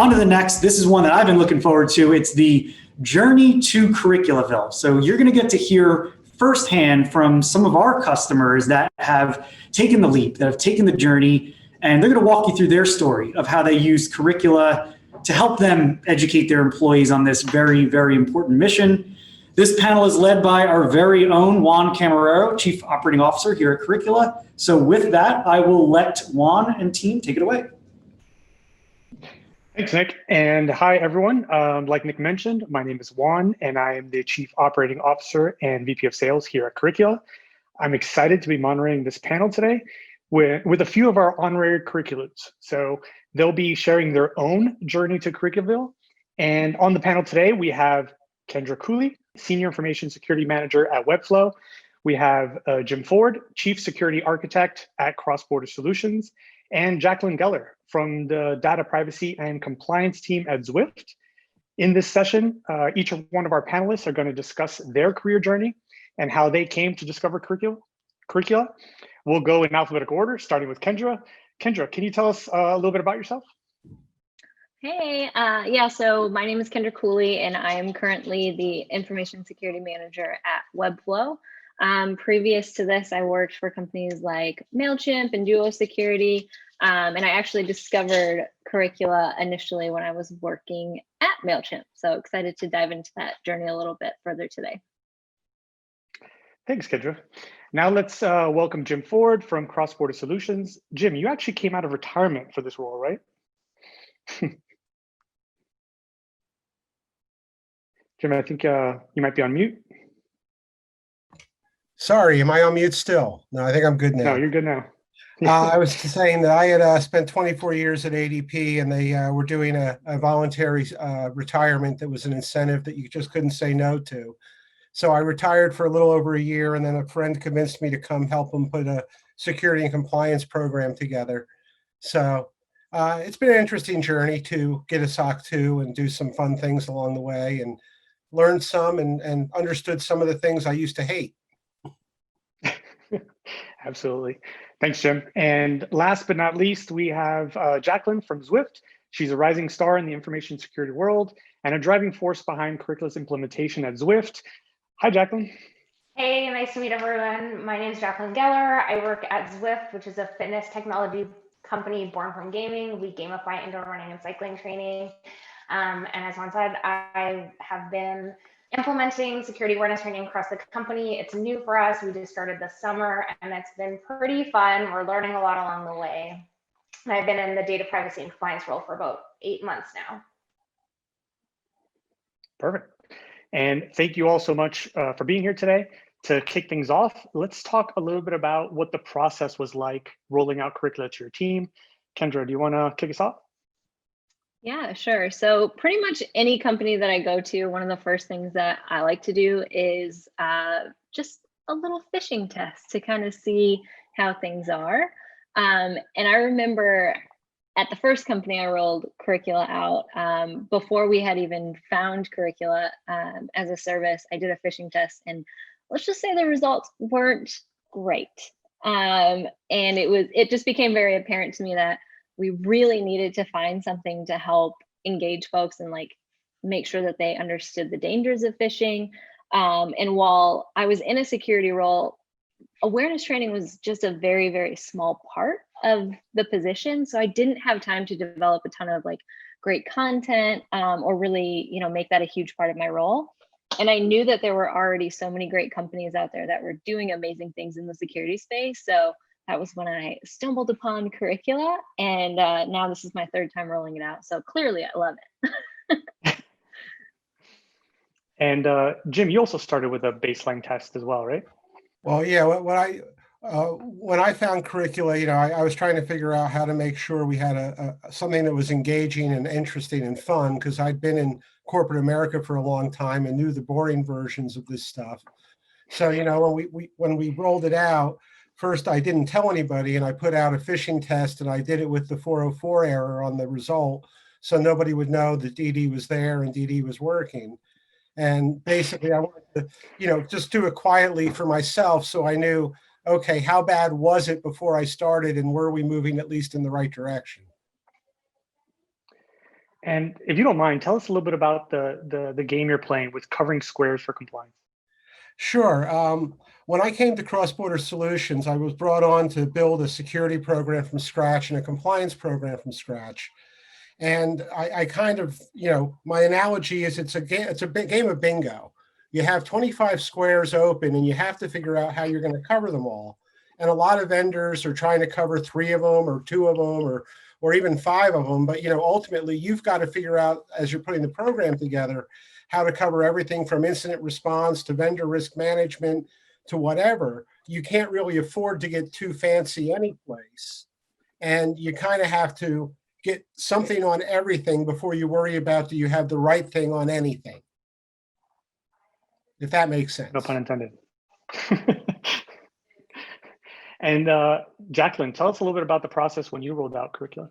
On to the next. This is one that I've been looking forward to. It's the journey to Curriculaville. So you're going to get to hear firsthand from some of our customers that have taken the leap, that have taken the journey, and they're going to walk you through their story of how they use Curricula to help them educate their employees on this very, very important mission. This panel is led by our very own Juan Camarero, Chief Operating Officer here at Curricula. So with that, I will let Juan and team take it away. Thanks, Nick. And hi, everyone. Like Nick mentioned, my name is Juan, and I am the Chief Operating Officer and VP of Sales here at Curricula. I'm excited to be moderating this panel today with a few of our honorary curriculums. So they'll be sharing their own journey to Curriculaville. And on the panel today, we have Kendra Cooley, Senior Information Security Manager at Webflow. We have Jim Ford, Chief Security Architect at CrossBorder Solutions, and Jacqueline Geller from the Data Privacy and Compliance team at Zwift. In this session, each one of our panelists are going to discuss their career journey and how they came to discover Curricula. We'll go in alphabetical order, starting with Kendra. Kendra, can you tell us a little bit about yourself? Hey, yeah, so my name is Kendra Cooley, and I am currently the Information Security Manager at Webflow. Previous to this, I worked for companies like MailChimp and Duo Security, and I actually discovered Curricula initially when I was working at MailChimp. So excited to dive into that journey a little bit further today. Thanks, Kendra. Now let's welcome Jim Ford from CrossBorder Solutions. Jim, you actually came out of retirement for this role, right? Jim, I think you might be on mute. Sorry, am I on mute still? No, I think I'm good now. No, you're good now. I was saying that I had spent 24 years at ADP, and they were doing a voluntary retirement that was an incentive that you just couldn't say no to. So I retired for a little over a year, and then a friend convinced me to come help them put a security and compliance program together. So it's been an interesting journey to get a SOC 2 and do some fun things along the way, and learned some and understood some of the things I used to hate. Absolutely. Thanks, Jim. And last but not least, we have Jacqueline from Zwift. She's a rising star in the information security world and a driving force behind Curricula's implementation at Zwift. Hi, Jacqueline. Hey, nice to meet everyone. My name is Jacqueline Geller. I work at Zwift, which is a fitness technology company born from gaming. We gamify indoor running and cycling training. And as Juan said, I have been implementing security awareness training across the company. It's new for us. We just started this summer, and it's been pretty fun. We're learning a lot along the way. And I've been in the data privacy and compliance role for about 8 months now. Perfect. And thank you all so much for being here today. To kick things off, let's talk a little bit about what the process was like rolling out Curricula to your team. Kendra, do you want to kick us off? Yeah, sure. So pretty much any company that I go to, one of the first things that I like to do is just a little phishing test to kind of see how things are. And I remember at the first company I rolled Curricula out, before we had even found Curricula as a service, I did a phishing test, and let's just say the results weren't great. And it just became very apparent to me that we really needed to find something to help engage folks and like make sure that they understood the dangers of phishing. And while I was in a security role, awareness training was just a very, very small part of the position. So I didn't have time to develop a ton of like great content or really, make that a huge part of my role. And I knew that there were already so many great companies out there that were doing amazing things in the security space. So that was when I stumbled upon Curricula, and now this is my third time rolling it out. So clearly I love it. And Jim, you also started with a baseline test as well, right? Well, yeah, when I found Curricula, I was trying to figure out how to make sure we had something that was engaging and interesting and fun, because I'd been in corporate America for a long time and knew the boring versions of this stuff. So, when we rolled it out, first, I didn't tell anybody, and I put out a phishing test, and I did it with the 404 error on the result, so nobody would know that DD was there and DD was working. And basically, I wanted to, just do it quietly for myself, so I knew, okay, how bad was it before I started, and were we moving at least in the right direction? And if you don't mind, tell us a little bit about the game you're playing with covering squares for compliance. Sure. When I came to CrossBorder Solutions, I was brought on to build a security program from scratch and a compliance program from scratch. And I kind of, my analogy is it's a big game of bingo. You have 25 squares open and you have to figure out how you're going to cover them all. And a lot of vendors are trying to cover 3 of them or 2 of them or even 5 of them. But, ultimately you've got to figure out as you're putting the program together, how to cover everything from incident response to vendor risk management to whatever. You can't really afford to get too fancy any place. And you kind of have to get something on everything before you worry about, do you have the right thing on anything? If that makes sense. No pun intended. And Jacqueline, tell us a little bit about the process when you rolled out Curricula.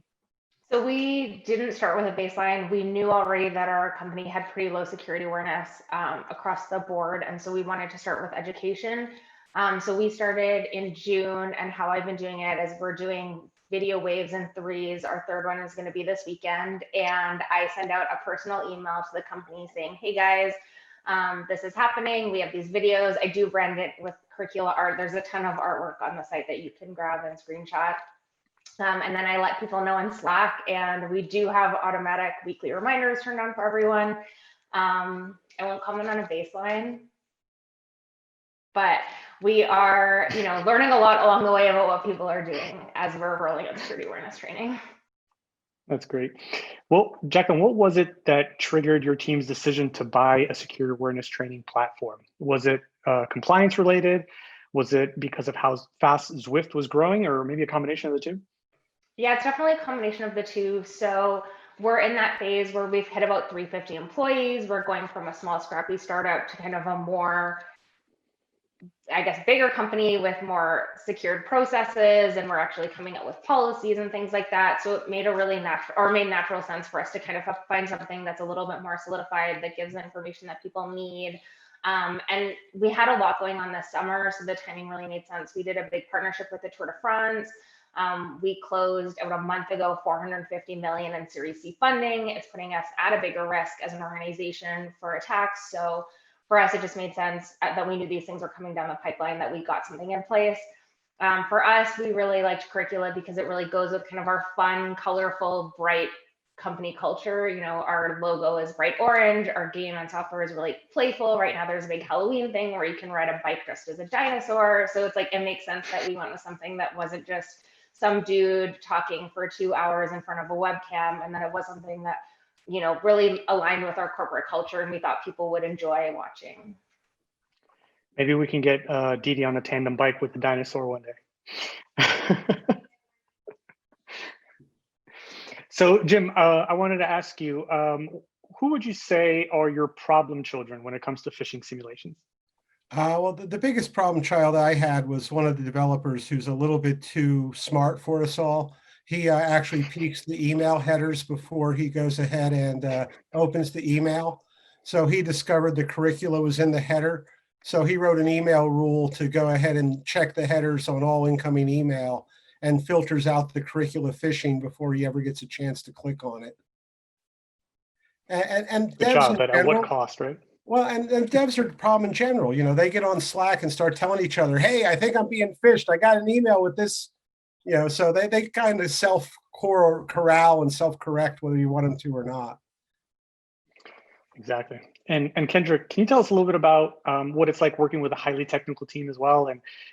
So we didn't start with a baseline. We knew already that our company had pretty low security awareness across the board. And so we wanted to start with education. So we started in June, and how I've been doing it is we're doing video waves in 3s. Our 3rd one is going to be this weekend. And I send out a personal email to the company saying, hey guys, this is happening. We have these videos. I do brand it with Curricula art. There's a ton of artwork on the site that you can grab and screenshot. And then I let people know in Slack, and we do have automatic weekly reminders turned on for everyone. I won't comment on a baseline, but we are, learning a lot along the way about what people are doing as we're rolling out security awareness training. That's great. Well, Jacqueline, what was it that triggered your team's decision to buy a security awareness training platform? Was it compliance related? Was it because of how fast Zwift was growing, or maybe a combination of the two? Yeah, it's definitely a combination of the two. So we're in that phase where we've hit about 350 employees. We're going from a small, scrappy startup to kind of a more, I guess, bigger company with more secured processes, and we're actually coming up with policies and things like that. So it made a really natural sense for us to kind of find something that's a little bit more solidified, that gives the information that people need. And we had a lot going on this summer, so the timing really made sense. We did a big partnership with the Tour de France. We closed about a month ago, 450 million in Series C funding. It's putting us at a bigger risk as an organization for attacks. So for us, it just made sense that we knew these things were coming down the pipeline, that we got something in place. For us, we really liked Curricula because it really goes with kind of our fun, colorful, bright company culture. Our logo is bright orange. Our game and software is really playful. Right now, there's a big Halloween thing where you can ride a bike dressed as a dinosaur. So it's like, it makes sense that we went with something that wasn't just some dude talking for 2 hours in front of a webcam, and then it was something that, really aligned with our corporate culture and we thought people would enjoy watching. Maybe we can get Didi on a tandem bike with the dinosaur one day. So Jim, I wanted to ask you, who would you say are your problem children when it comes to phishing simulations? Well, the biggest problem child I had was one of the developers who's a little bit too smart for us all. He actually peeks the email headers before he goes ahead and opens the email. So he discovered the Curricula was in the header. So he wrote an email rule to go ahead and check the headers on all incoming email and filters out the Curricula phishing before he ever gets a chance to click on it. And good job, but at what cost, right? Well, and devs are the problem in general. They get on Slack and start telling each other, hey, I think I'm being phished. I got an email with this, so they kind of self-corral and self-correct whether you want them to or not. Exactly. And Kendra, can you tell us a little bit about what it's like working with a highly technical team as well,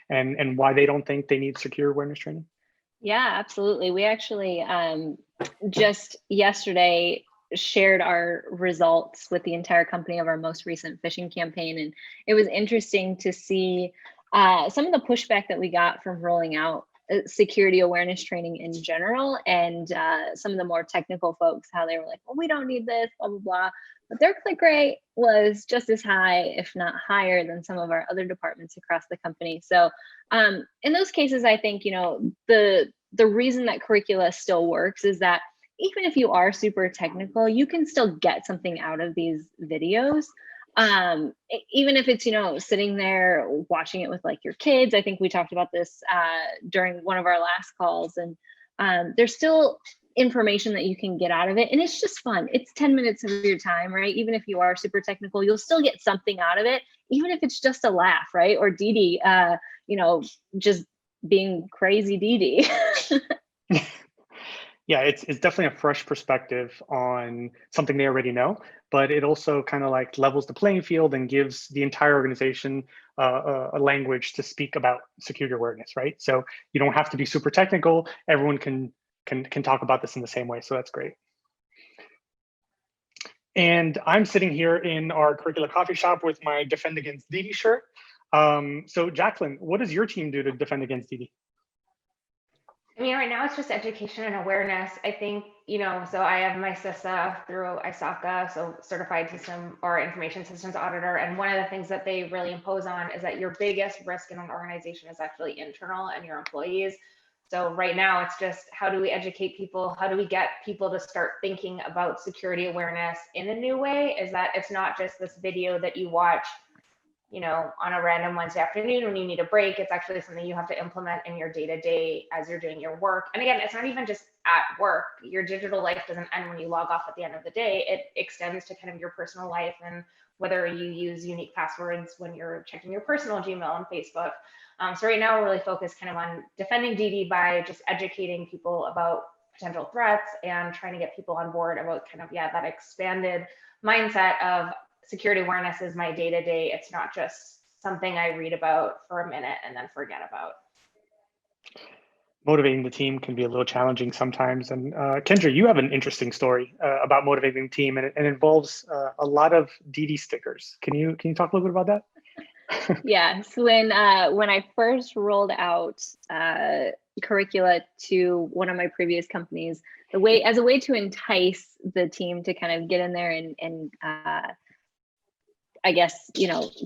and why they don't think they need secure awareness training? Yeah, absolutely. We actually just yesterday shared our results with the entire company of our most recent phishing campaign. And it was interesting to see some of the pushback that we got from rolling out security awareness training in general, and some of the more technical folks, how they were like, well, we don't need this, blah, blah, blah. But their click rate was just as high, if not higher, than some of our other departments across the company. So in those cases, I think, the reason that Curricula still works is that even if you are super technical, you can still get something out of these videos. Even if it's, sitting there watching it with like your kids. I think we talked about this during one of our last calls, and there's still information that you can get out of it. And it's just fun. It's 10 minutes of your time, right? Even if you are super technical, you'll still get something out of it, even if it's just a laugh, right? Or Dee Dee, just being crazy Dee Dee. Yeah, it's definitely a fresh perspective on something they already know, but it also kind of like levels the playing field and gives the entire organization a language to speak about security awareness, right? So you don't have to be super technical. Everyone can talk about this in the same way, so that's great. And I'm sitting here in our Curricula coffee shop with my Defend Against Dee Dee shirt. So Jacqueline, what does your team do to defend against Dee Dee? I mean, right now it's just education and awareness. I think, so I have my CISA through ISACA, so Certified System or Information Systems Auditor. And one of the things that they really impose on is that your biggest risk in an organization is actually internal and your employees. So right now it's just, how do we educate people? How do we get people to start thinking about security awareness in a new way? Is that it's not just this video that you watch on a random Wednesday afternoon when you need a break. It's actually something you have to implement in your day-to-day as you're doing your work. And again, it's not even just at work. Your digital life doesn't end when you log off at the end of the day. It extends to kind of your personal life, and whether you use unique passwords when you're checking your personal Gmail and Facebook. So right now we're really focused kind of on defending Dee Dee by just educating people about potential threats and trying to get people on board about kind of, that expanded mindset of security awareness is my day-to-day. It's not just something I read about for a minute and then forget about. Motivating the team can be a little challenging sometimes. And Kendra, you have an interesting story about motivating the team, and it involves a lot of Dee Dee stickers. Can you talk a little bit about that? Yeah, so when I first rolled out Curricula to one of my previous companies, as a way to entice the team to kind of get in there and I guess,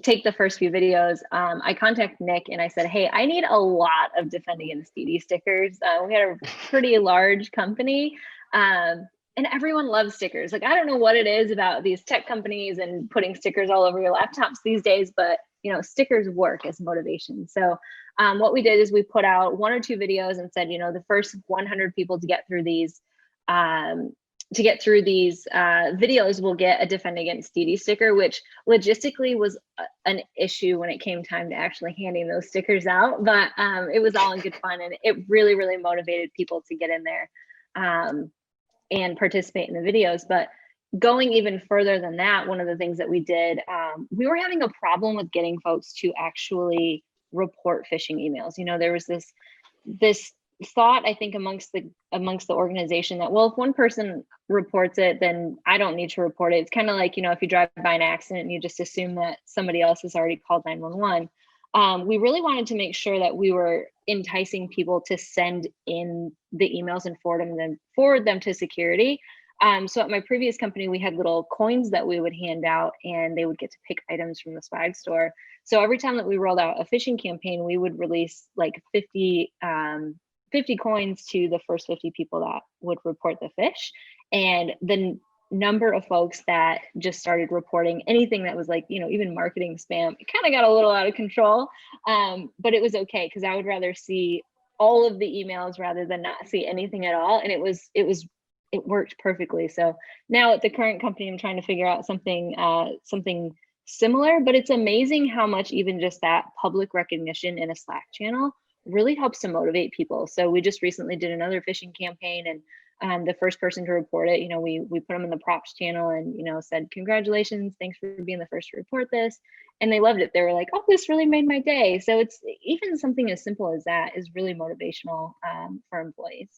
take the first few videos, I contacted Nick and I said, hey, I need a lot of Defend Against Dee Dee stickers. We had a pretty large company, and everyone loves stickers. Like, I don't know what it is about these tech companies and putting stickers all over your laptops these days, but stickers work as motivation. So what we did is we put out 1 or 2 videos and said, the first 100 people to get through these videos will get a Defend Against Dee Dee sticker, which logistically was an issue when it came time to actually handing those stickers out. But it was all in good fun, and it really, really motivated people to get in there and participate in the videos. But going even further than that, one of the things that we did, we were having a problem with getting folks to actually report phishing emails. There was this thought, I think, amongst the organization that, well, if one person reports it, then I don't need to report it. It's kind of like, if you drive by an accident and you just assume that somebody else has already called 911. We really wanted to make sure that we were enticing people to send in the emails and forward them to security. So at my previous company, we had little coins that we would hand out, and they would get to pick items from the swag store. So every time that we rolled out a phishing campaign, we would release like 50 coins to the first 50 people that would report the phish. And the number of folks that just started reporting anything that was like, even marketing spam, it kind of got a little out of control. But it was okay, because I would rather see all of the emails rather than not see anything at all. And it worked perfectly. So now at the current company, I'm trying to figure out something similar, but it's amazing how much even just that public recognition in a Slack channel really helps to motivate people. So we just recently did another phishing campaign, and the first person to report it, we put them in the props channel and, said, congratulations, thanks for being the first to report this. And they loved it. They were like, oh, this really made my day. So it's even something as simple as that is really motivational for employees.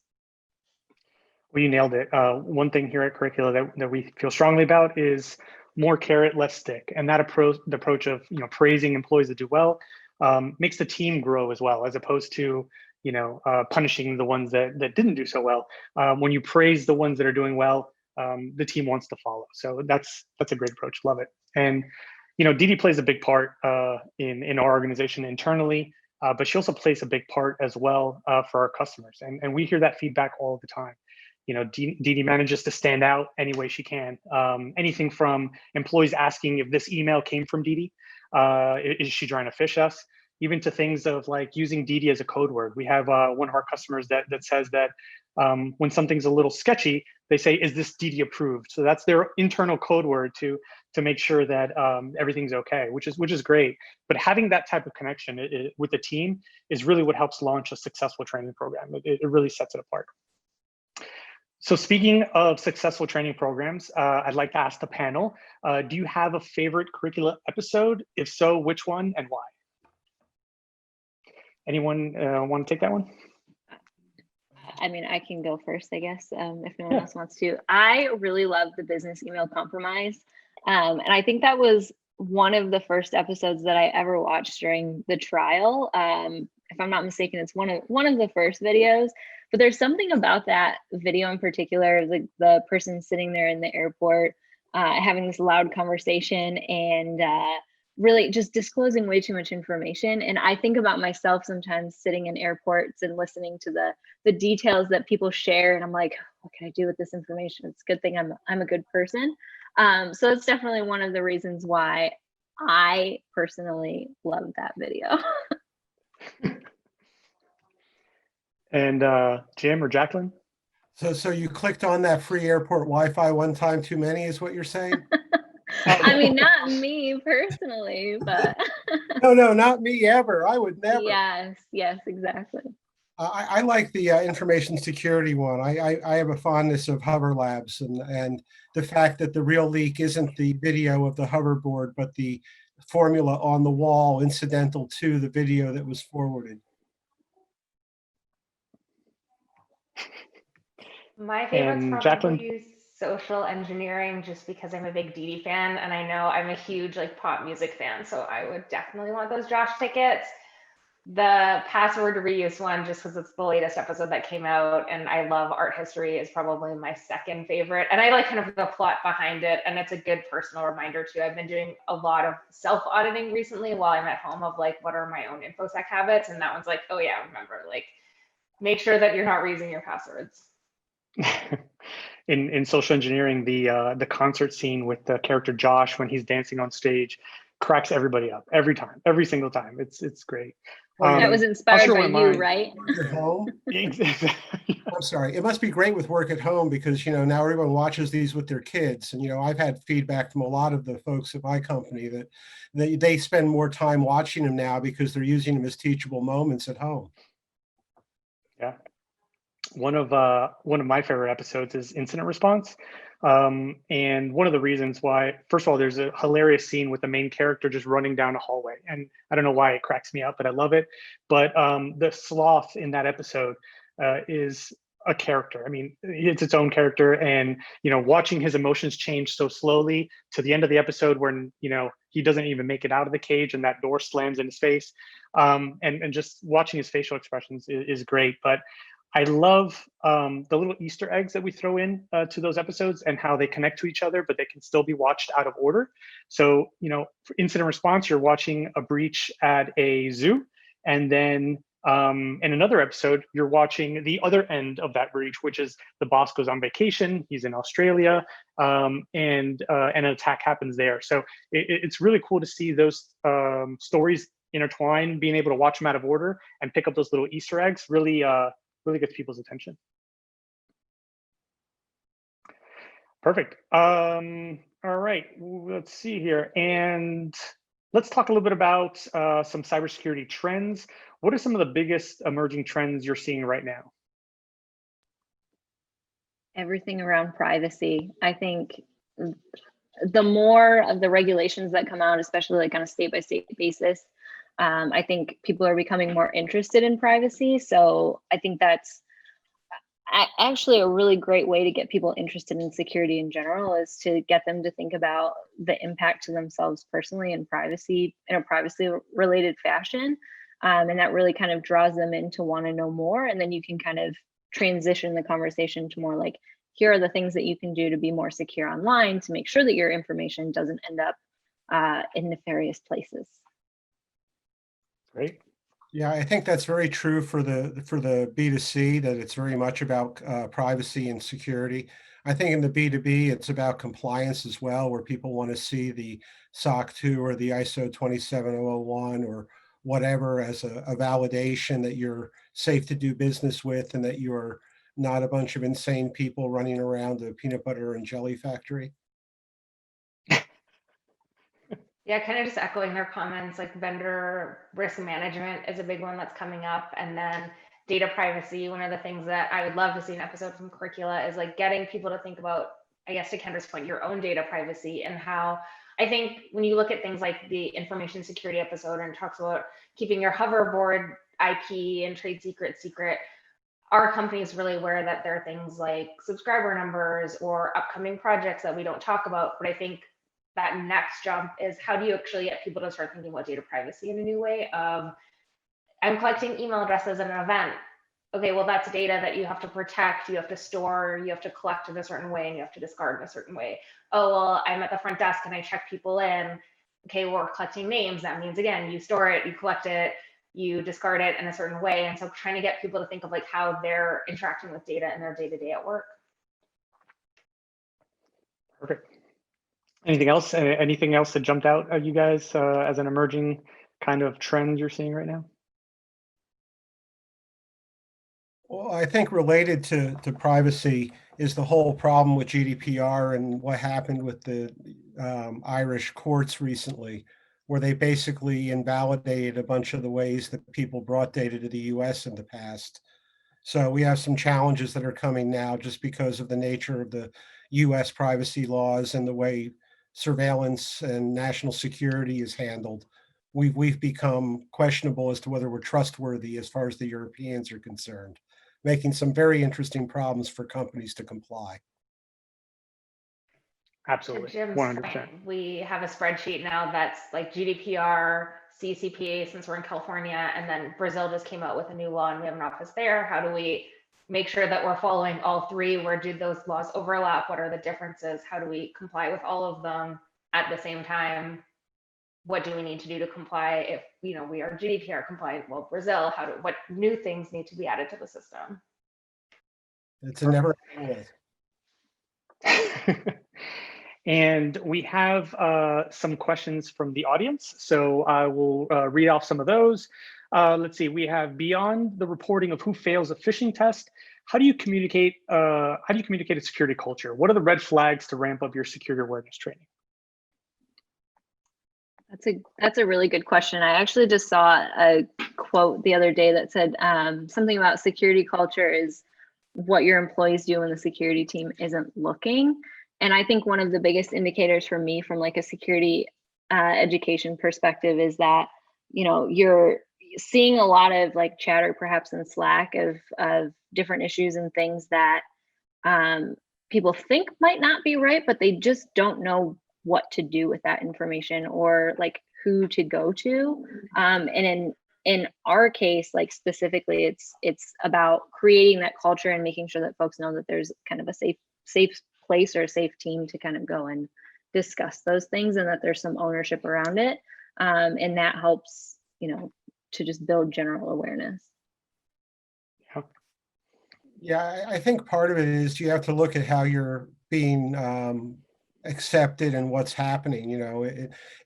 Well, you nailed it. One thing here at Curricula that we feel strongly about is more carrot, less stick. And that approach of praising employees that do well makes the team grow as well, as opposed to punishing the ones that didn't do so well. When you praise the ones that are doing well, the team wants to follow. So that's a great approach. Love it. And Dee Dee plays a big part in our organization internally, but she also plays a big part as well for our customers. And we hear that feedback all the time. Dee Dee manages to stand out any way she can. Anything from employees asking if this email came from Dee Dee, is she trying to phish us? even to things of like using DD as a code word. We have one of our customers that says that when something's a little sketchy, they say, "Is this DD approved?" So that's their internal code word to make sure that everything's okay, which is great. But having that type of connection with the team is really what helps launch a successful training program. It really sets it apart. So speaking of successful training programs, I'd like to ask the panel, do you have a favorite Curricula episode? If so, which one and why? Anyone want to take that one? I mean, I can go first, I guess, if no one else wants to. I really love the business email compromise. And I think that was one of the first episodes that I ever watched during the trial. If I'm not mistaken, it's one of the first videos. But there's something about that video in particular, like the person sitting there in the airport, having this loud conversation and really just disclosing way too much information. And I think about myself sometimes sitting in airports and listening to the details that people share. And I'm like, what can I do with this information? It's a good thing I'm a good person. So it's definitely one of the reasons why I personally love that video. And Jim or Jacqueline? So you clicked on that free airport Wi-Fi one time too many is what you're saying? I mean, not me personally, but No, not me ever. I would never. Yes, exactly. I like the information security one. I have a fondness of hover labs and the fact that the real leak isn't the video of the hoverboard, but the formula on the wall incidental to the video that was forwarded. My favorite's And probably social engineering, just because I'm a big Dee Dee fan, and I know I'm a huge like pop music fan, so I would definitely want those Josh tickets. The password reuse one, just because it's the latest episode that came out, and I love art history, is probably my second favorite. And I like kind of the plot behind it, and it's a good personal reminder too. I've been doing a lot of self-auditing recently while I'm at home of like, what are my own InfoSec habits? And that one's like, oh yeah, remember, like, make sure that you're not reusing your passwords. in social engineering, the concert scene with the character Josh when he's dancing on stage cracks everybody up every time, every single time. It's great. That was inspired by you, right? Work at home. Exactly. I'm sorry. It must be great with work at home because, now everyone watches these with their kids. And, I've had feedback from a lot of the folks at my company that they spend more time watching them now because they're using them as teachable moments at home. Yeah. One of my favorite episodes is incident response. And one of the reasons why, first of all, there's a hilarious scene with the main character just running down a hallway. And I don't know why it cracks me up, but I love it. But the sloth in that episode is a character. I mean, it's its own character. And, watching his emotions change so slowly to the end of the episode when, he doesn't even make it out of the cage and that door slams in his face. And just watching his facial expressions is great. But I love the little Easter eggs that we throw in to those episodes and how they connect to each other, but they can still be watched out of order. So, for incident response, you're watching a breach at a zoo. And then in another episode, you're watching the other end of that breach, which is the boss goes on vacation. He's in Australia and an attack happens there. So it's really cool to see those stories intertwine, being able to watch them out of order and pick up those little Easter eggs really gets people's attention. Perfect. All right, let's see here. And let's talk a little bit about some cybersecurity trends. What are some of the biggest emerging trends you're seeing right now? Everything around privacy. I think the more of the regulations that come out, especially like on a state-by-state basis, I think people are becoming more interested in privacy. So I think that's actually a really great way to get people interested in security in general, is to get them to think about the impact to themselves personally and privacy in a privacy related fashion. And that really kind of draws them in to want to know more. And then you can kind of transition the conversation to more like, here are the things that you can do to be more secure online to make sure that your information doesn't end up in nefarious places. Great. Yeah, I think that's very true for the B2C, that it's very much about privacy and security. I think in the B2B, it's about compliance as well, where people want to see the SOC 2 or the ISO 27001 whatever as a validation that you're safe to do business with and that you're not a bunch of insane people running around a peanut butter and jelly factory. Yeah, kind of just echoing their comments, like vendor risk management is a big one that's coming up. And then data privacy. One of the things that I would love to see an episode from Curricula is like getting people to think about, I guess to Kendra's point, your own data privacy, and how I think when you look at things like the information security episode and talks about keeping your hoverboard IP and trade secret, our company is really aware that there are things like subscriber numbers or upcoming projects that we don't talk about. But I think that next jump is how do you actually get people to start thinking about data privacy in a new way of, I'm collecting email addresses at an event. Okay, well, that's data that you have to protect, you have to store, you have to collect in a certain way, and you have to discard in a certain way. Oh, well, I'm at the front desk and I check people in. Okay, we're collecting names. That means, again, you store it, you collect it, you discard it in a certain way. And so trying to get people to think of like how they're interacting with data in their day-to-day at work. Perfect. Anything else? Anything else that jumped out at you guys as an emerging kind of trend you're seeing right now? Well, I think related to privacy is the whole problem with GDPR and what happened with the Irish courts recently, where they basically invalidated a bunch of the ways that people brought data to the US in the past. So we have some challenges that are coming now just because of the nature of the US privacy laws and the way surveillance and national security is handled. We've become questionable as to whether we're trustworthy as far as the Europeans are concerned, making some very interesting problems for companies to comply. Absolutely, To Jim's 100%. point, we have a spreadsheet now that's like GDPR, CCPA, since we're in California, and then Brazil just came out with a new law and we have an office there. How do we make sure that we're following all three? Where do those laws overlap? What are the differences? How do we comply with all of them at the same time? What do we need to do to comply if we are GDPR compliant? Well, Brazil, what new things need to be added to the system? It's a never ending list. And we have some questions from the audience, so I will read off some of those. Let's see. We have, beyond the reporting of who fails a phishing test, how do you communicate? A security culture? What are the red flags to ramp up your security awareness training? That's a really good question. I actually just saw a quote the other day that said something about security culture is what your employees do when the security team isn't looking. And I think one of the biggest indicators for me from like a security education perspective is that, you're seeing a lot of like chatter perhaps in Slack of different issues and things that people think might not be right, but they just don't know what to do with that information or like who to go to. And in our case, like specifically, it's about creating that culture and making sure that folks know that there's kind of a safe place or a safe team to kind of go and discuss those things, and that there's some ownership around it. And that helps, to just build general awareness. Yeah, I think part of it is you have to look at how you're being accepted and what's happening.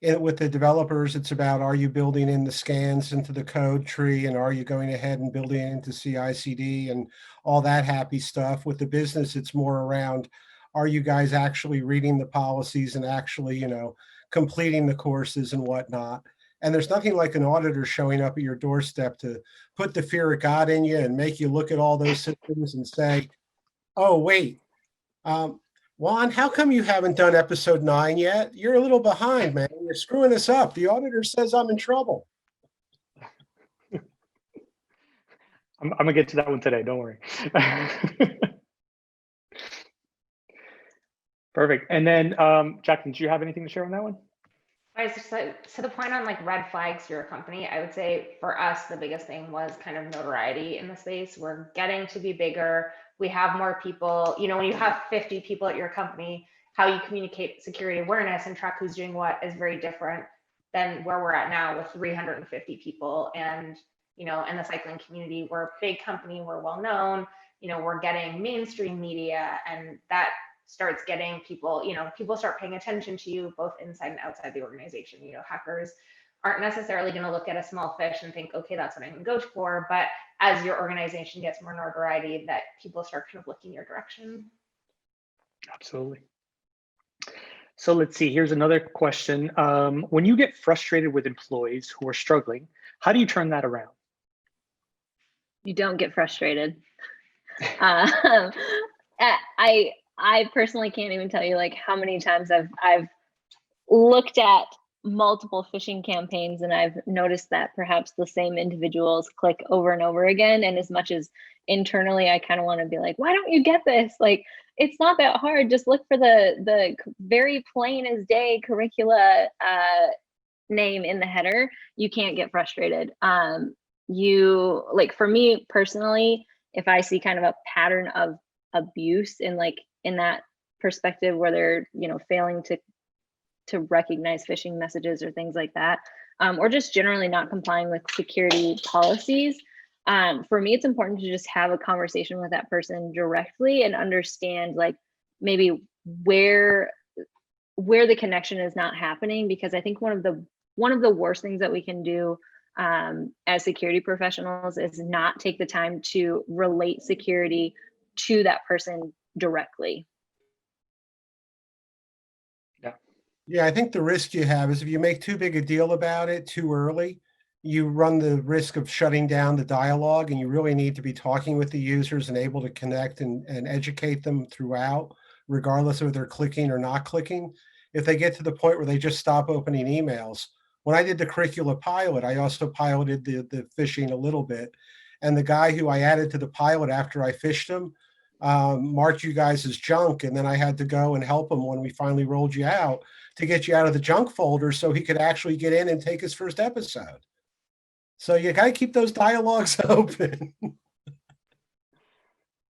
With the developers, it's about, are you building in the scans into the code tree, and are you going ahead and building it into CI/CD and all that happy stuff? With the business, it's more around, are you guys actually reading the policies and actually, completing the courses and whatnot? And there's nothing like an auditor showing up at your doorstep to put the fear of God in you and make you look at all those systems and say, oh, wait, Juan, how come you haven't done episode 9 yet? You're a little behind, man. You're screwing us up. The auditor says I'm in trouble. I'm gonna get to that one today, don't worry. Perfect. And then Jacqueline, do you have anything to share on that one? So the point on like red flags to your company, I would say for us, the biggest thing was kind of notoriety in the space. We're getting to be bigger. We have more people. When you have 50 people at your company, how you communicate security awareness and track who's doing what is very different than where we're at now with 350 people. And, in the cycling community, we're a big company, we're well known, we're getting mainstream media, and that starts getting people, people start paying attention to you both inside and outside the organization. Hackers aren't necessarily going to look at a small fish and think, okay, that's what I'm going to go for. But as your organization gets more notoriety, that people start kind of looking your direction. Absolutely. So let's see, here's another question. When you get frustrated with employees who are struggling, how do you turn that around? You don't get frustrated. I personally can't even tell you like how many times I've looked at multiple phishing campaigns and I've noticed that perhaps the same individuals click over and over again. And as much as internally I kind of want to be like, why don't you get this? Like, it's not that hard. Just look for the very plain as day Curricula name in the header. You can't get frustrated. You like, for me personally, if I see kind of a pattern of abuse in that perspective where they're, you know, failing to recognize phishing messages or things like that, or just generally not complying with security policies, for me, it's important to just have a conversation with that person directly and understand like maybe where the connection is not happening, because I think one of the worst things that we can do as security professionals is not take the time to relate security to that person directly. Yeah, I think the risk you have is if you make too big a deal about it too early, you run the risk of shutting down the dialogue, and you really need to be talking with the users and able to connect and educate them throughout, regardless of if they're clicking or not clicking. If they get to the point where they just stop opening emails. When I did the Curricula pilot, I also piloted the phishing a little bit. And the guy who I added to the pilot after I phished him, marked you guys as junk, and then I had to go and help him when we finally rolled you out to get you out of the junk folder so he could actually get in and take his first episode. So you got to keep those dialogues open.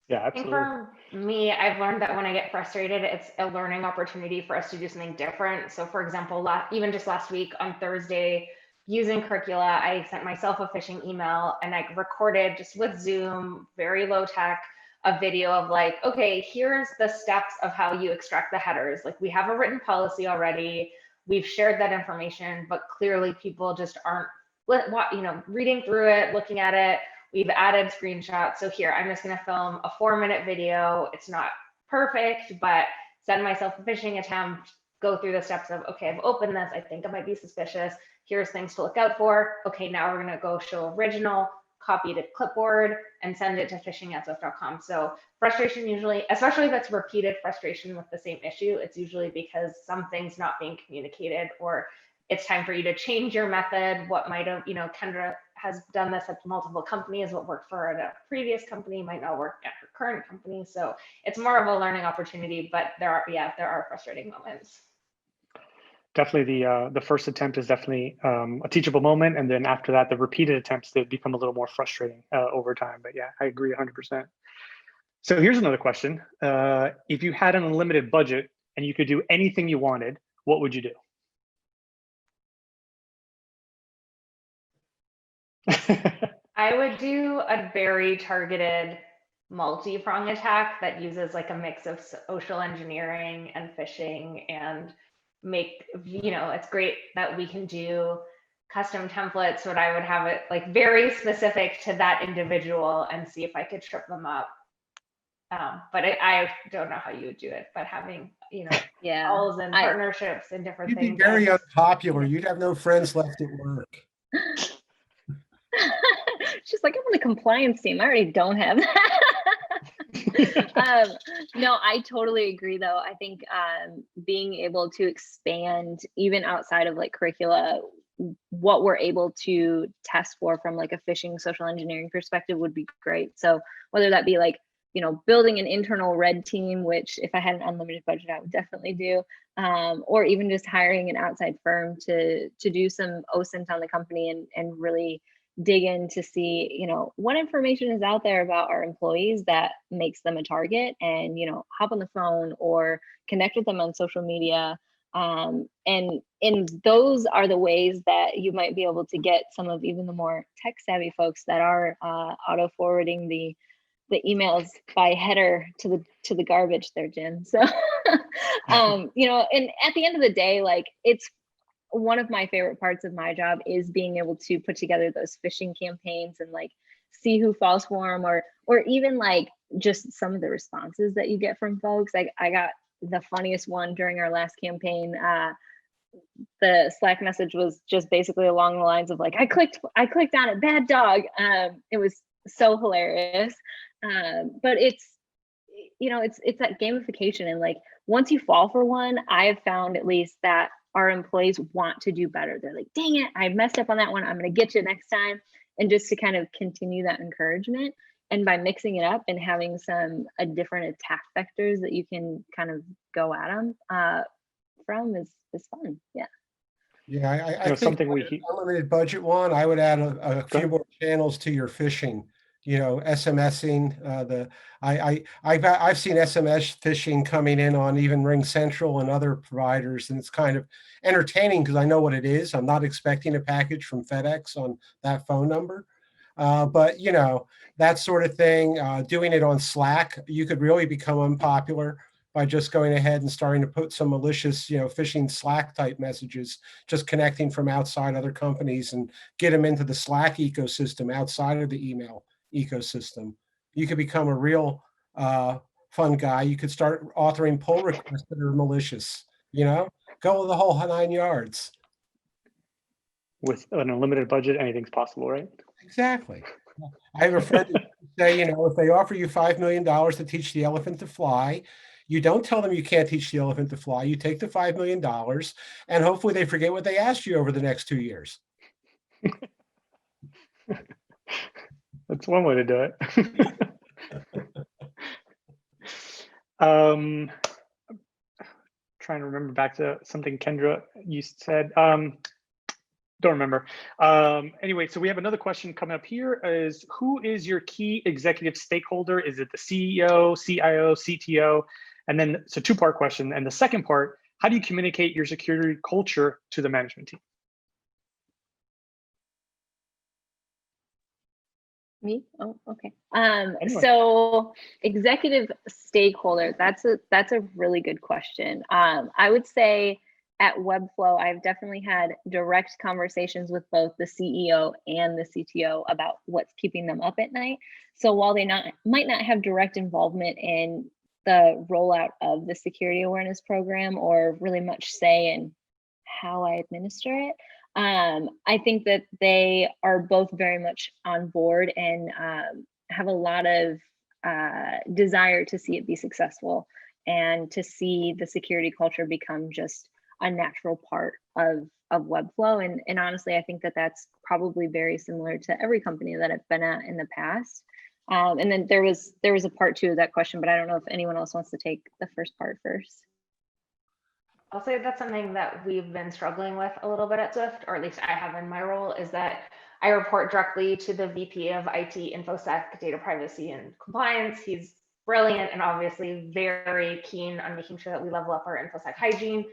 Yeah, I think absolutely. for me, I've learned that when I get frustrated, it's a learning opportunity for us to do something different. So for example, even just last week on Thursday, using Curricula, I sent myself a phishing email and I recorded just with Zoom, very low tech, a video of like, okay, here's the steps of how you extract the headers. Like, we have a written policy already. We've shared that information, but clearly people just aren't, reading through it, looking at it. We've added screenshots. So here, I'm just going to film a 4-minute video. It's not perfect, but send myself a phishing attempt, go through the steps of, okay, I've opened this. I think it might be suspicious. Here's things to look out for. Okay, now we're going to go show original, copy to clipboard, and send it to phishing@zwift.com. So frustration usually, especially if it's repeated frustration with the same issue, it's usually because something's not being communicated, or it's time for you to change your method. What might have, Kendra has done this at multiple companies. What worked for her at a previous company might not work at her current company. So it's more of a learning opportunity, but there are frustrating moments. Definitely the first attempt is definitely a teachable moment. And then after that, the repeated attempts, they become a little more frustrating over time. But yeah, I agree 100%. So here's another question. If you had an unlimited budget and you could do anything you wanted, what would you do? I would do a very targeted multi-prong attack that uses like a mix of social engineering and phishing, and it's great that we can do custom templates, but I would have it like very specific to that individual and see if I could trip them up. But I don't know how you would do it, but having, calls and partnerships and different You'd things. You'd be very unpopular. You'd have no friends left at work. She's like, I'm on the compliance team. I already don't have that. No, I totally agree though. I think being able to expand even outside of like Curricula, what we're able to test for from like a phishing social engineering perspective would be great. So whether that be like, building an internal red team, which if I had an unlimited budget, I would definitely do, or even just hiring an outside firm to do some OSINT on the company and really dig in to see, what information is out there about our employees that makes them a target, and, hop on the phone or connect with them on social media. And those are the ways that you might be able to get some of even the more tech savvy folks that are auto forwarding the emails by header to the garbage there, Jim. So, and at the end of the day, like, it's one of my favorite parts of my job is being able to put together those phishing campaigns and like see who falls for them, or even like just some of the responses that you get from folks. Like I got the funniest one during our last campaign. The Slack message was just basically along the lines of like, I clicked on it, bad dog. It was so hilarious. But it's, you know, it's that gamification, and like once you fall for one, I have found at least that our employees want to do better. They're like, dang it, I messed up on that one. I'm going to get you next time. And just to kind of continue that encouragement. And by mixing it up and having some different attack vectors that you can kind of go at them from is fun. Yeah. Yeah, I think something unlimited budget one, I would add a few more channels to your phishing. You know, SMSing. I've seen SMS phishing coming in on even Ring Central and other providers, and it's kind of entertaining because I know what it is. I'm not expecting a package from FedEx on that phone number, but you know, that sort of thing. Doing it on Slack, you could really become unpopular by just going ahead and starting to put some malicious, you know, phishing Slack type messages, just connecting from outside other companies and get them into the Slack ecosystem outside of the email ecosystem. You could become a real fun guy. You could start authoring pull requests that are malicious, you know, go the whole 9 yards. With an unlimited budget, anything's possible, right? Exactly. I have a friend who say, you know, if they offer you $5 million to teach the elephant to fly, you don't tell them you can't teach the elephant to fly. You take the $5 million and hopefully they forget what they asked you over the next 2 years. That's one way to do it. Trying to remember back to something Kendra you said. Don't remember. Anyway, so we have another question coming up here is, who is your key executive stakeholder? Is it the CEO, CIO, CTO? And then it's a two-part question. And the second part, how do you communicate your security culture to the management team? Me? Oh, okay. So executive stakeholder, that's a really good question. I would say at Webflow, I've definitely had direct conversations with both the CEO and the CTO about what's keeping them up at night. So while they might not have direct involvement in the rollout of the security awareness program or really much say in how I administer it, I think that they are both very much on board and have a lot of desire to see it be successful and to see the security culture become just a natural part of Webflow. And honestly, I think that that's probably very similar to every company that I've been at in the past. And then there was a part two of that question, but I don't know if anyone else wants to take the first part first. I'll say that's something that we've been struggling with a little bit at Zwift, or at least I have in my role, is that I report directly to the VP of IT, InfoSec, data privacy and compliance. He's brilliant and obviously very keen on making sure that we level up our InfoSec hygiene.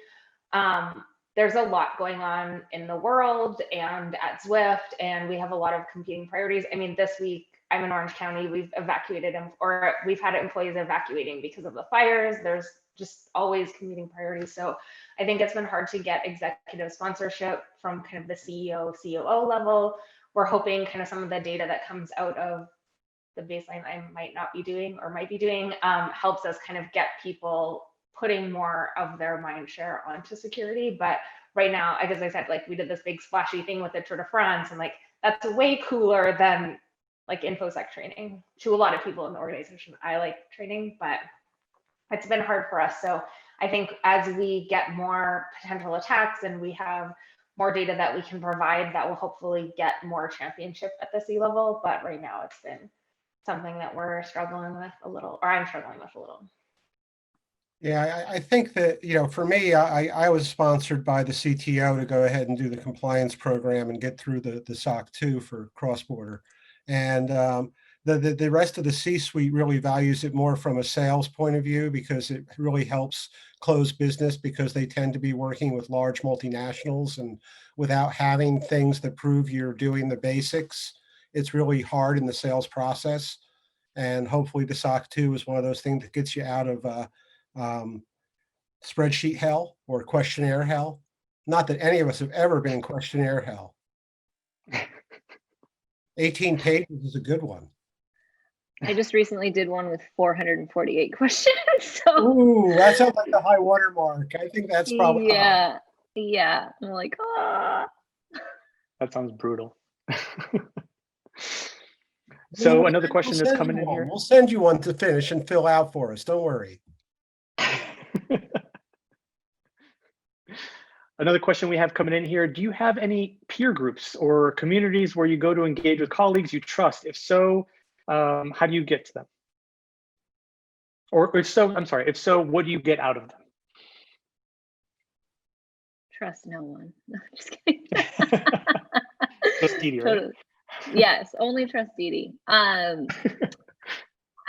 There's a lot going on in the world and at Zwift, and we have a lot of competing priorities. I mean, this week, I'm in Orange County, we've evacuated them, or we've had employees evacuating because of the fires. There's just always competing priorities. So I think it's been hard to get executive sponsorship from kind of the CEO, COO level. We're hoping kind of some of the data that comes out of the baseline I might not be doing or might be doing helps us kind of get people putting more of their mind share onto security. But right now, as I said, like we did this big splashy thing with the Tour de France, and like that's way cooler than like InfoSec training to a lot of people in the organization. I like training, but it's been hard for us. So I think as we get more potential attacks and we have more data that we can provide, that will hopefully get more championship at the C level. But right now it's been something that we're struggling with a little, or I'm struggling with a little. Yeah, I think that, you know, for me, I was sponsored by the CTO to go ahead and do the compliance program and get through the SOC 2 for CrossBorder. And the rest of the C-suite really values it more from a sales point of view because it really helps close business because they tend to be working with large multinationals, and without having things that prove you're doing the basics, it's really hard in the sales process. And hopefully the SOC 2 is one of those things that gets you out of spreadsheet hell or questionnaire hell Not that any of us have ever been in questionnaire hell. 18 pages is a good one. I just recently did one with 448 questions. So Ooh, that sounds like the high water mark. I think that's probably yeah. I'm like, ah. That sounds brutal. So another question that's coming in here. We'll send you one to finish and fill out for us. Don't worry. Another question we have coming in here. Do you have any peer groups or communities where you go to engage with colleagues you trust? If so, how do you get to them? Or if so, I'm sorry, if so, what do you get out of them? Trust no one. No, I'm just kidding. Just Didi, right? Totally. Yes, only trust Didi. I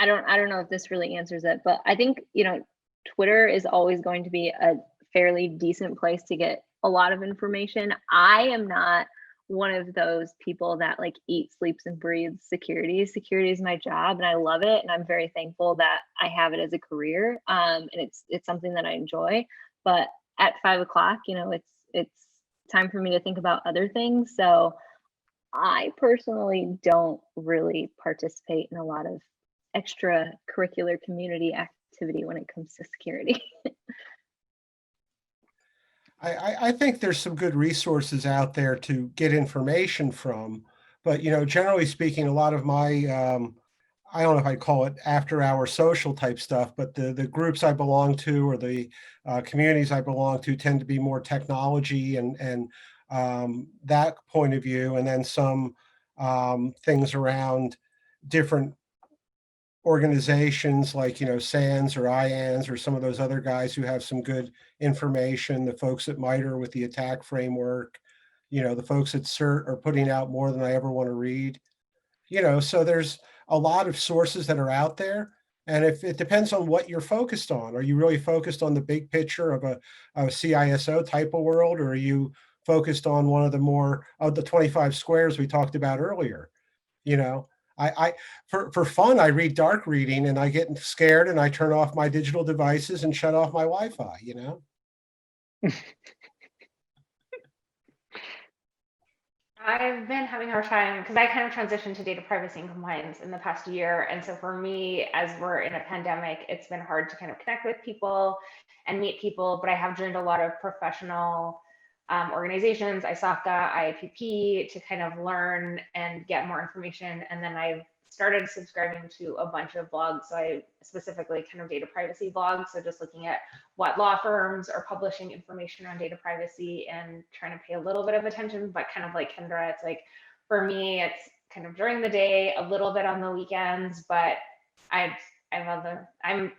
don't know if this really answers it, but I think, Twitter is always going to be a fairly decent place to get a lot of information. I am not one of those people that like eats, sleeps, and breathes security. Security is my job and I love it. And I'm very thankful that I have it as a career. And it's something that I enjoy. But at 5 o'clock, it's time for me to think about other things. So I personally don't really participate in a lot of extracurricular community activity when it comes to security. I think there's some good resources out there to get information from, but generally speaking, a lot of my I don't know if I'd call it after-hour social type stuff, but the groups I belong to or the communities I belong to tend to be more technology and that point of view, and then some things around different organizations like SANS or IANS or some of those other guys who have some good information, the folks at MITRE with the attack framework, the folks at CERT are putting out more than I ever want to read. So there's a lot of sources that are out there. And if it depends on what you're focused on, are you really focused on the big picture of a CISO type of world, or are you focused on one of the more of the 25 squares we talked about earlier? I for fun, I read dark reading and I get scared and I turn off my digital devices and shut off my Wi-Fi, I've been having a hard time because I kind of transitioned to data privacy and compliance in the past year. And so for me, as we're in a pandemic, it's been hard to kind of connect with people and meet people, but I have joined a lot of professional organizations, ISACA, IAPP, to kind of learn and get more information. And then I've started subscribing to a bunch of blogs. So I specifically kind of data privacy blogs. So just looking at what law firms are publishing information on data privacy and trying to pay a little bit of attention, but kind of like Kendra, it's like, for me, it's kind of during the day, a little bit on the weekends, but I'm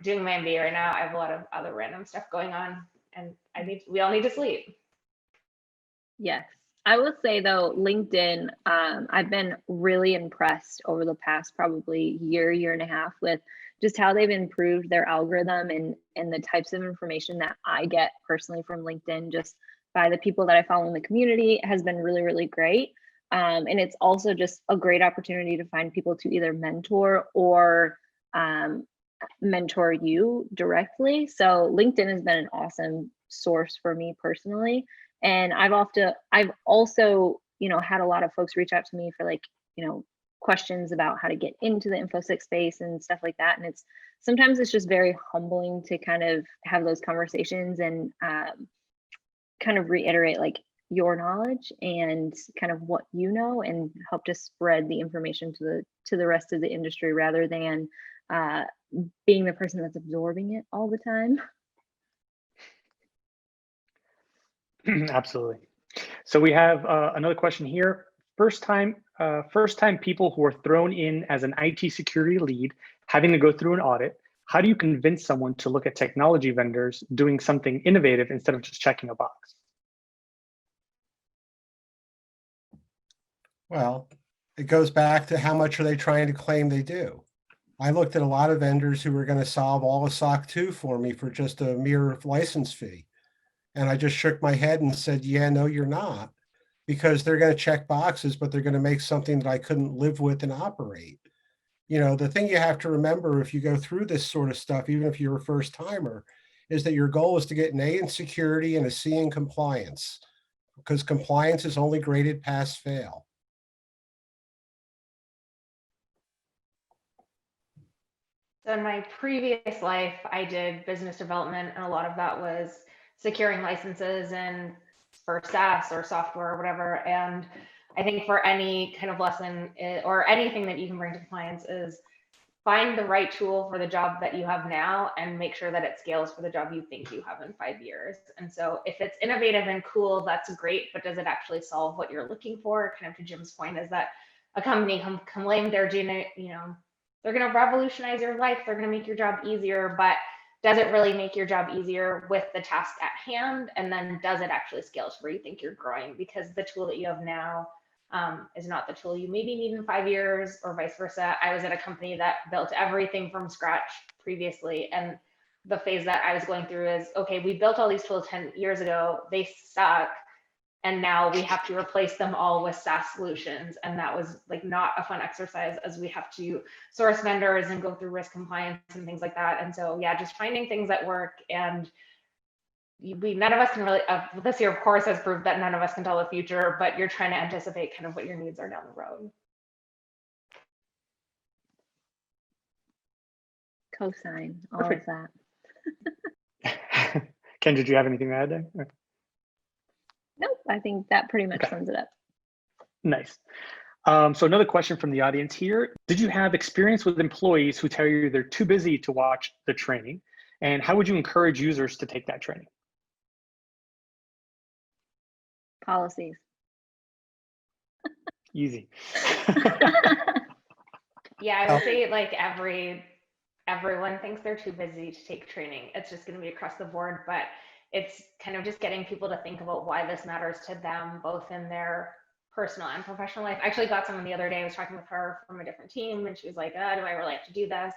doing my MBA right now. I have a lot of other random stuff going on and we all need to sleep. Yes. I will say though, LinkedIn, I've been really impressed over the past probably year and a half with just how they've improved their algorithm and the types of information that I get personally from LinkedIn, just by the people that I follow in the community, has been really, really great. And it's also just a great opportunity to find people to either mentor or mentor you directly. So LinkedIn has been an awesome source for me personally. And I've also, had a lot of folks reach out to me for questions about how to get into the InfoSec space and stuff like that. And sometimes it's just very humbling to kind of have those conversations and kind of reiterate your knowledge and kind of what and help to spread the information to the rest of the industry rather than being the person that's absorbing it all the time. Absolutely. So we have another question here. First time people who are thrown in as an IT security lead, having to go through an audit, how do you convince someone to look at technology vendors doing something innovative instead of just checking a box? Well, it goes back to how much are they trying to claim they do. I looked at a lot of vendors who were going to solve all of SOC 2 for me for just a mere license fee. And I just shook my head and said, yeah, no, you're not, because they're going to check boxes, but they're going to make something that I couldn't live with and operate. The thing you have to remember if you go through this sort of stuff, even if you're a first timer, is that your goal is to get an A in security and a C in compliance, because compliance is only graded pass fail. So in my previous life, I did business development, and a lot of that was securing licenses and for SaaS or software or whatever. And I think for any kind of lesson or anything that you can bring to clients is find the right tool for the job that you have now and make sure that it scales for the job you think you have in 5 years. And so if it's innovative and cool, that's great, but does it actually solve what you're looking for? Kind of to Jim's point is that a company can claim they're doing it, they're going to revolutionize your life. They're going to make your job easier, but does it really make your job easier with the task at hand? And then does it actually scale to where you think you're growing? Because the tool that you have now is not the tool you maybe need in 5 years, or vice versa. I was at a company that built everything from scratch previously. And the phase that I was going through is, okay, we built all these tools 10 years ago. They suck. And now we have to replace them all with SaaS solutions. And that was like not a fun exercise, as we have to source vendors and go through risk compliance and things like that. And so, yeah, just finding things that work. And none of us can really, this year, of course, has proved that none of us can tell the future, but you're trying to anticipate kind of what your needs are down the road. Cosign all Perfect. of that. Kendra, did you have anything to add there? Nope, I think that pretty much Okay. sums it up. Nice. So another question from the audience here. Did you have experience with employees who tell you they're too busy to watch the training? And how would you encourage users to take that training? Policies. Easy. Yeah, I would say like everyone thinks they're too busy to take training. It's just going to be across the board, but it's kind of just getting people to think about why this matters to them, both in their personal and professional life. I actually got someone the other day, I was talking with her from a different team, and she was like, do I really have to do this?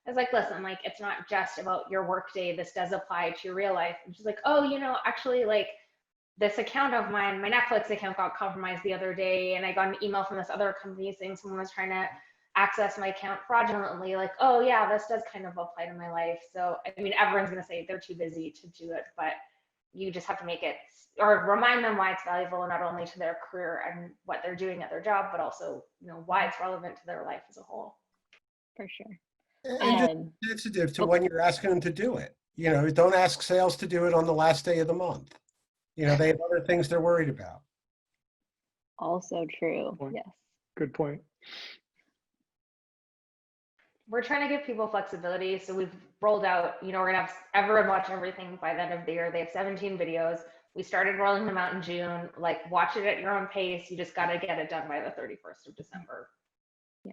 I was like, listen, like, it's not just about your work day. This does apply to your real life. And she's like, oh, actually, like, this account of mine, my Netflix account got compromised the other day, and I got an email from this other company saying someone was trying to access my account fraudulently. Like, oh yeah, this does kind of apply to my life. So I mean, everyone's going to say they're too busy to do it, but you just have to make it, or remind them why it's valuable, not only to their career and what they're doing at their job, but also why it's relevant to their life as a whole. For sure. And just sensitive to when you're asking them to do it. Don't ask sales to do it on the last day of the month. They have other things they're worried about. Also true. Point. Yes. Good point. We're trying to give people flexibility. So we've rolled out, we're going to have everyone watch everything by the end of the year. They have 17 videos. We started rolling them out in June. Like, watch it at your own pace. You just got to get it done by the 31st of December. Yeah.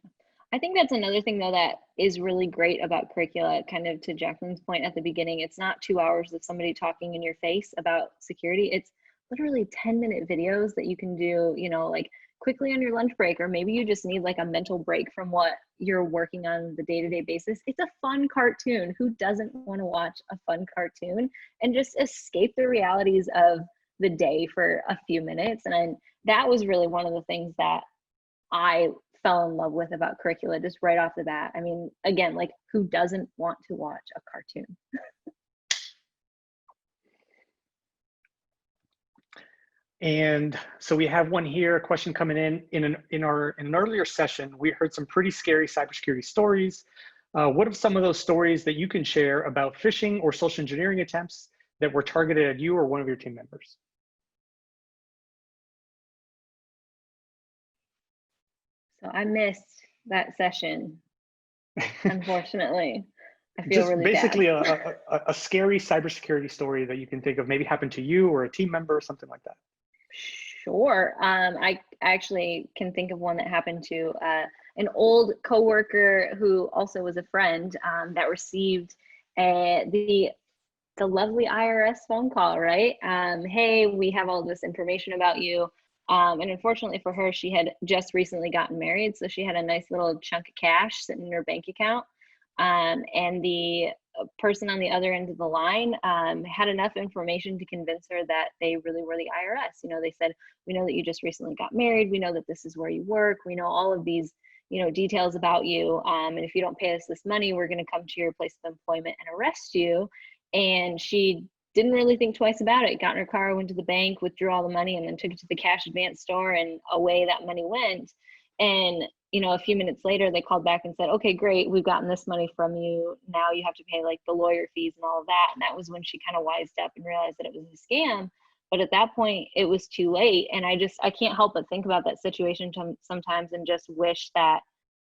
I think that's another thing, though, that is really great about Curricula, kind of to Jacqueline's point at the beginning. It's not 2 hours of somebody talking in your face about security. It's literally 10-minute videos that you can do, like quickly on your lunch break, or maybe you just need like a mental break from what you're working on the day-to-day basis. It's a fun cartoon. Who doesn't want to watch a fun cartoon and just escape the realities of the day for a few minutes? And that was really one of the things that I fell in love with about Curricula just right off the bat. I mean, again, like, who doesn't want to watch a cartoon? And so we have one here, a question coming in an earlier session. We heard some pretty scary cybersecurity stories. What are some of those stories that you can share about phishing or social engineering attempts that were targeted at you or one of your team members? So I missed that session, unfortunately. I feel just really basically bad. a scary cybersecurity story that you can think of, maybe happened to you or a team member or something like that. Sure. I actually can think of one that happened to an old coworker who also was a friend that received the lovely IRS phone call, right? Hey, we have all this information about you. And unfortunately for her, she had just recently gotten married, so she had a nice little chunk of cash sitting in her bank account. And the person on the other end of the line had enough information to convince her that they really were the IRS. They said, we know that you just recently got married. We know that this is where you work. We know all of these, details about you. And if you don't pay us this money, we're going to come to your place of employment and arrest you. And she didn't really think twice about it, got in her car, went to the bank, withdrew all the money, and then took it to the cash advance store, and away that money went. And, you know, a few minutes later, they called back and said, okay, great, we've gotten this money from you. Now you have to pay like the lawyer fees and all of that. And that was when she kind of wised up and realized that it was a scam. But at that point, it was too late. And I can't help but think about that situation sometimes and just wish that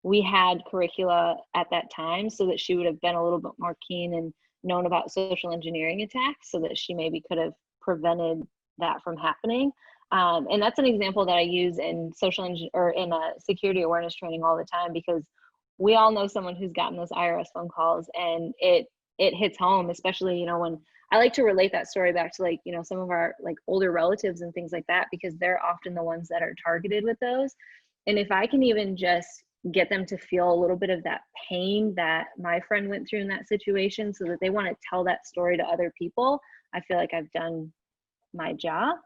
we had Curricula at that time, so that she would have been a little bit more keen and known about social engineering attacks, so that she maybe could have prevented that from happening. And that's an example that I use in security awareness training all the time, because we all know someone who's gotten those IRS phone calls, and it hits home, especially, you know, when I like to relate that story back to, like, you know, some of our like older relatives and things like that, because they're often the ones that are targeted with those. And if I can even just get them to feel a little bit of that pain that my friend went through in that situation, so that they want to tell that story to other people, I feel like I've done my job.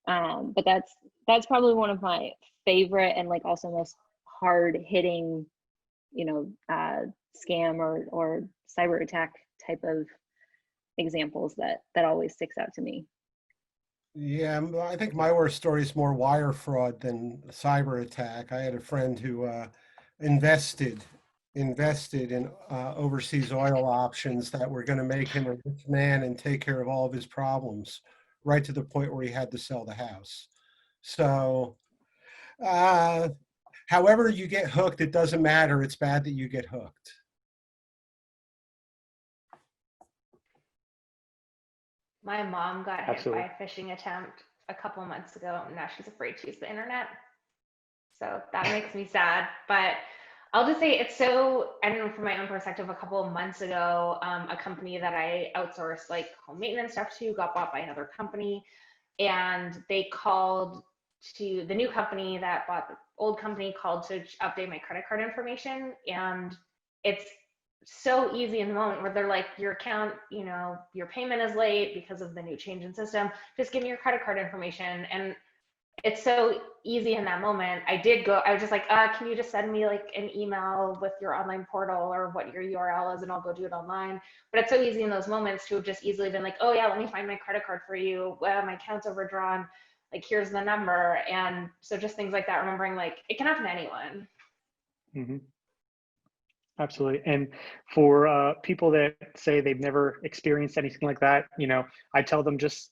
But that's probably one of my favorite and like also most hard hitting, you know, scam or cyber attack type of examples that always sticks out to me. Yeah, I think my worst story is more wire fraud than cyber attack. I had a friend who invested in overseas oil options that were going to make him a rich man and take care of all of his problems, right to the point where he had to sell the house. So, however you get hooked, it doesn't matter. It's bad that you get hooked. My mom got hit Absolutely. by a phishing attempt a couple months ago, and now she's afraid to use the internet. So that makes me sad. But I'll just say it's so, I don't know, from my own perspective, a couple of months ago, a company that I outsourced like home maintenance stuff to got bought by another company. And they called to the new company that bought the old company, called to update my credit card information. And it's so easy in the moment where they're like, your account, you know, your payment is late because of the new change in system. Just give me your credit card information. And it's so easy in that moment. I was just like, can you just send me like an email with your online portal or what your URL is, and I'll go do it online. But it's so easy in those moments to have just easily been like, oh yeah, let me find my credit card for you. Well, my account's overdrawn. Like, here's the number. And so just things like that, remembering like it can happen to anyone. Mm-hmm. Absolutely. And for people that say they've never experienced anything like that, you know, I tell them just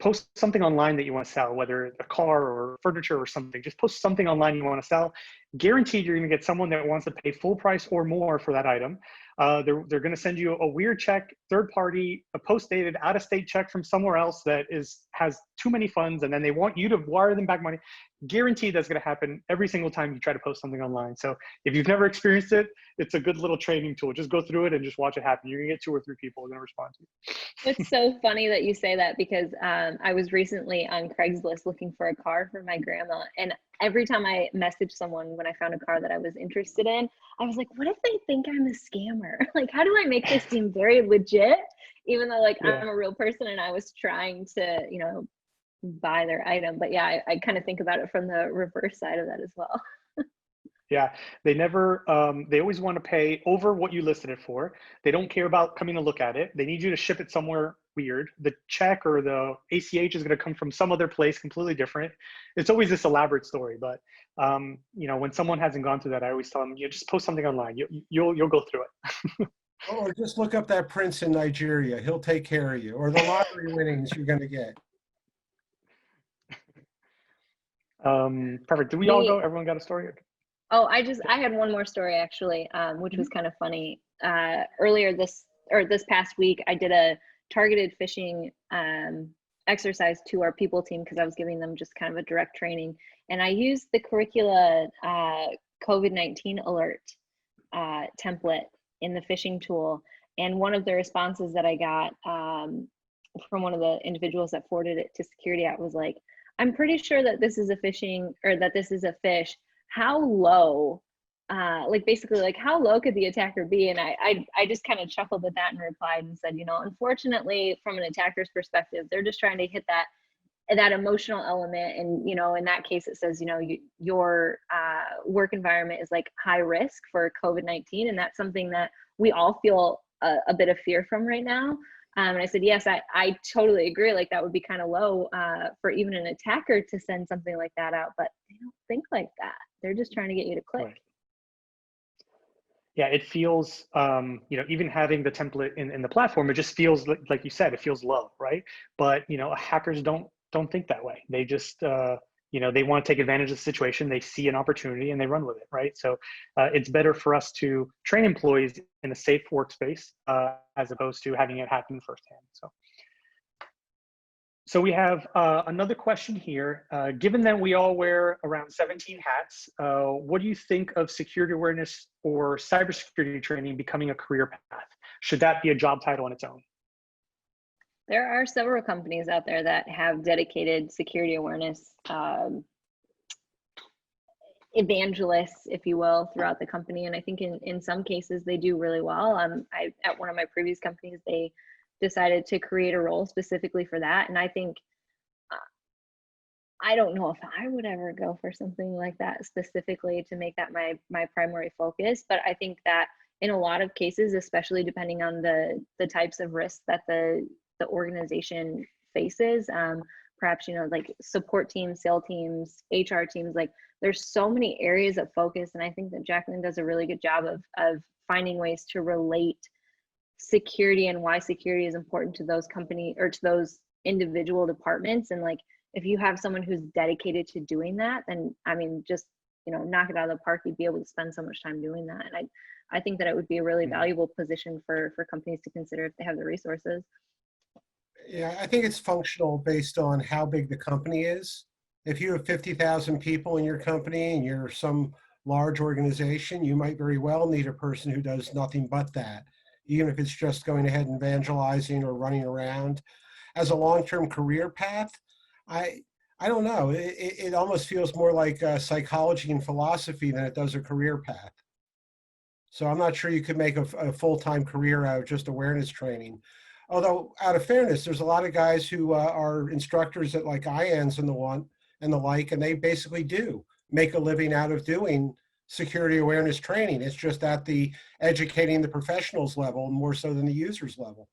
post something online that you want to sell, whether a car or furniture or something. Just post something online you want to sell. Guaranteed you're going to get someone that wants to pay full price or more for that item. They're going to send you a weird check, third party, a post-dated out-of-state check from somewhere else that has too many funds, and then they want you to wire them back money. Guaranteed that's going to happen every single time you try to post something online. So if you've never experienced it, it's a good little training tool. Just go through it and just watch it happen. You're going to get 2 or 3 people who are going to respond to you. It's so funny that you say that, because I was recently on Craigslist looking for a car for my grandma, and every time I messaged someone when I found a car that I was interested in, I was like, what if they think I'm a scammer? Like, how do I make this seem very legit, even though like I'm a real person and I was trying to, you know, buy their item. But yeah, I kind of think about it from the reverse side of that as well. Yeah, they never, they always want to pay over what you listed it for. They don't care about coming to look at it. They need you to ship it somewhere weird. The check or the ACH is going to come from some other place completely different. It's always this elaborate story. But, you know, when someone hasn't gone through that, I always tell them, you just post something online. You'll go through it. Or just look up that prince in Nigeria. He'll take care of you. Or the lottery winnings you're going to get. Perfect. Did we all go? Everyone got a story? Oh, I had one more story actually, which was kind of funny. Earlier this past week, I did a targeted phishing exercise to our people team, because I was giving them just kind of a direct training, and I used the Curricula COVID-19 alert template in the phishing tool. And one of the responses that I got from one of the individuals that forwarded it to security at was like, I'm pretty sure that this is a phishing, or that this is a phish. How low, like basically like how low could the attacker be? And I just kind of chuckled at that and replied and said, you know, unfortunately from an attacker's perspective, they're just trying to hit that emotional element. And, you know, in that case, it says, you know, your work environment is like high risk for COVID-19. And that's something that we all feel a bit of fear from right now. And I said, yes, I totally agree. Like that would be kind of low for even an attacker to send something like that out, but they don't think like that. They're just trying to get you to click. Right. Yeah, it feels, even having the template in the platform, it just feels like you said, it feels low, right? But, hackers don't think that way. They just, they want to take advantage of the situation. They see an opportunity and they run with it, right? So it's better for us to train employees in a safe workspace as opposed to having it happen firsthand. So we have another question here. Given that we all wear around 17 hats, what do you think of security awareness or cybersecurity training becoming a career path? Should that be a job title on its own? There are several companies out there that have dedicated security awareness evangelists, if you will, throughout the company. And I think in some cases they do really well. At one of my previous companies, they decided to create a role specifically for that. And I think, I don't know if I would ever go for something like that specifically to make that my primary focus, but I think that in a lot of cases, especially depending on the types of risks that the organization faces, perhaps, like support teams, sales teams, HR teams, like there's so many areas of focus. And I think that Jacqueline does a really good job of finding ways to relate security and why security is important to those company or to those individual departments. And like, if you have someone who's dedicated to doing that, then I mean, just, knock it out of the park. You'd be able to spend so much time doing that. And I think that it would be a really valuable position for companies to consider if they have the resources. Yeah, I think it's functional based on how big the company is. If you have 50,000 people in your company and you're some large organization, you might very well need a person who does nothing but that, even if it's just going ahead and evangelizing or running around. As a long-term career path, I don't know. It almost feels more like psychology and philosophy than it does a career path. So I'm not sure you could make a full-time career out of just awareness training. Although, out of fairness, there's a lot of guys who are instructors at like IANS and the like, and they basically do make a living out of doing security awareness training. It's just at the educating the professionals level more so than the users level.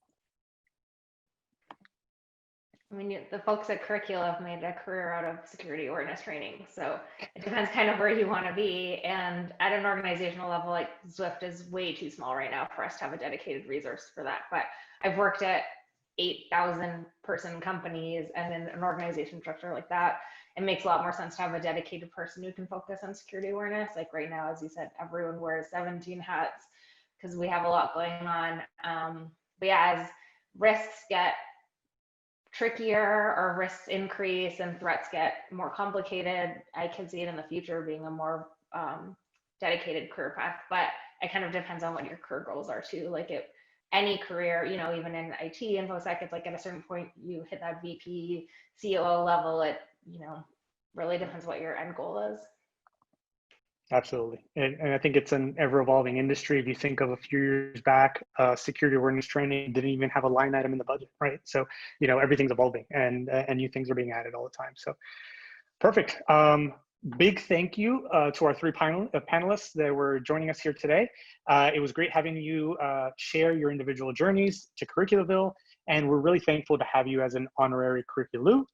I mean, the folks at Curricula have made a career out of security awareness training. So it depends kind of where you want to be. And at an organizational level, like Zwift is way too small right now for us to have a dedicated resource for that. But I've worked at 8,000 person companies, and in an organization structure like that, it makes a lot more sense to have a dedicated person who can focus on security awareness. Like right now, as you said, everyone wears 17 hats because we have a lot going on. But yeah, as risks get trickier or risks increase and threats get more complicated, I can see it in the future being a more dedicated career path. But it kind of depends on what your career goals are too. Like any career, even in IT, InfoSec, it's like at a certain point you hit that VP, COO level. It, really depends what your end goal is. Absolutely. And I think it's an ever-evolving industry. If you think of a few years back, security awareness training didn't even have a line item in the budget, right? So, everything's evolving and new things are being added all the time. So perfect. Big thank you to our three panelists that were joining us here today. It was great having you share your individual journeys to Curriculaville, and we're really thankful to have you as an honorary Curriculaville.